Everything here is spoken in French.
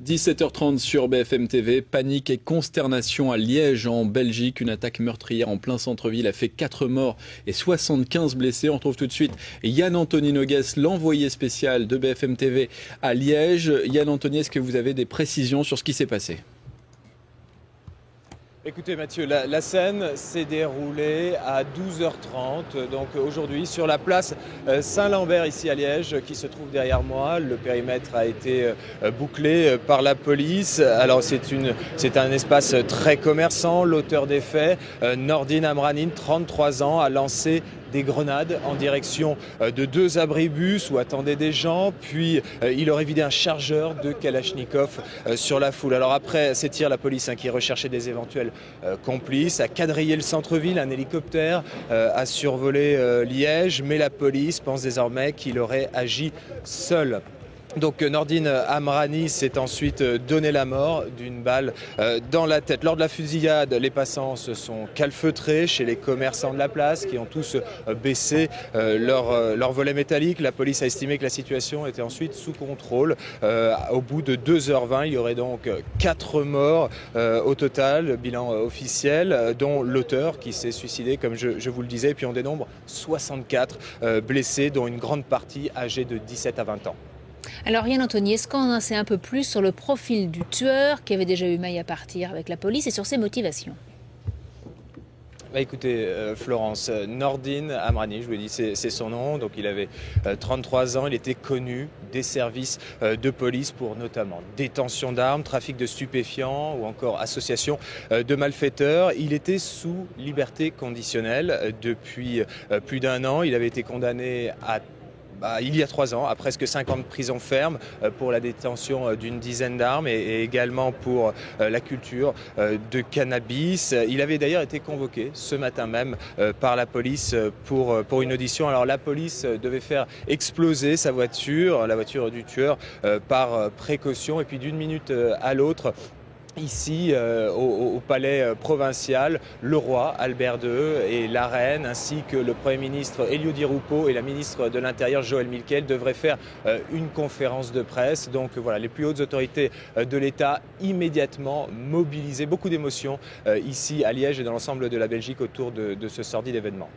17h30 sur BFM TV, panique et consternation à Liège en Belgique. Une attaque meurtrière en plein centre-ville a fait 4 morts et 75 blessés. On retrouve tout de suite Yann-Anthony Noguès, l'envoyé spécial de BFM TV à Liège. Yann-Anthony, est-ce que vous avez des précisions sur ce qui s'est passé ? Écoutez Mathieu, la scène s'est déroulée à 12h30, donc aujourd'hui sur la place Saint-Lambert ici à Liège qui se trouve derrière moi. Le périmètre a été bouclé par la police. Alors c'est un espace très commerçant. L'auteur des faits, Nordine Amrani, 33 ans, a lancé des grenades en direction de 2 abribus où attendaient des gens, puis il aurait vidé un chargeur de Kalachnikov sur la foule. Alors après ces tirs, la police qui recherchait des éventuels complices a quadrillé le centre-ville, un hélicoptère a survolé Liège, mais la police pense désormais qu'il aurait agi seul. Donc Nordine Amrani s'est ensuite donné la mort d'une balle dans la tête. Lors de la fusillade, les passants se sont calfeutrés chez les commerçants de la place qui ont tous baissé leur volet métallique. La police a estimé que la situation était ensuite sous contrôle. Au bout de 2h20, il y aurait donc 4 morts au total, bilan officiel, dont l'auteur qui s'est suicidé, comme je vous le disais. Et puis on dénombre 64 blessés, dont une grande partie âgée de 17 à 20 ans. Alors Yann-Anthony, est-ce qu'on en sait un peu plus sur le profil du tueur qui avait déjà eu maille à partir avec la police et sur ses motivations ? Écoutez, Florence, Nordine Amrani, je vous l'ai dit, c'est son nom. Donc il avait 33 ans, il était connu des services de police pour notamment détention d'armes, trafic de stupéfiants ou encore association de malfaiteurs. Il était sous liberté conditionnelle depuis plus d'1 an. Il avait été condamné il y a 3 ans, à presque 5 ans de prison ferme pour la détention d'une dizaine d'armes et également pour la culture de cannabis. Il avait d'ailleurs été convoqué ce matin même par la police pour une audition. Alors la police devait faire exploser sa voiture, la voiture du tueur, par précaution. Et puis d'une minute à l'autre, ici, au palais provincial, le roi Albert II et la reine, ainsi que le Premier ministre Elio Di Rupo et la ministre de l'Intérieur Joëlle Milquel devraient faire une conférence de presse. Donc voilà, les plus hautes autorités de l'État immédiatement mobilisées. Beaucoup d'émotions ici à Liège et dans l'ensemble de la Belgique autour de ce sordide événement.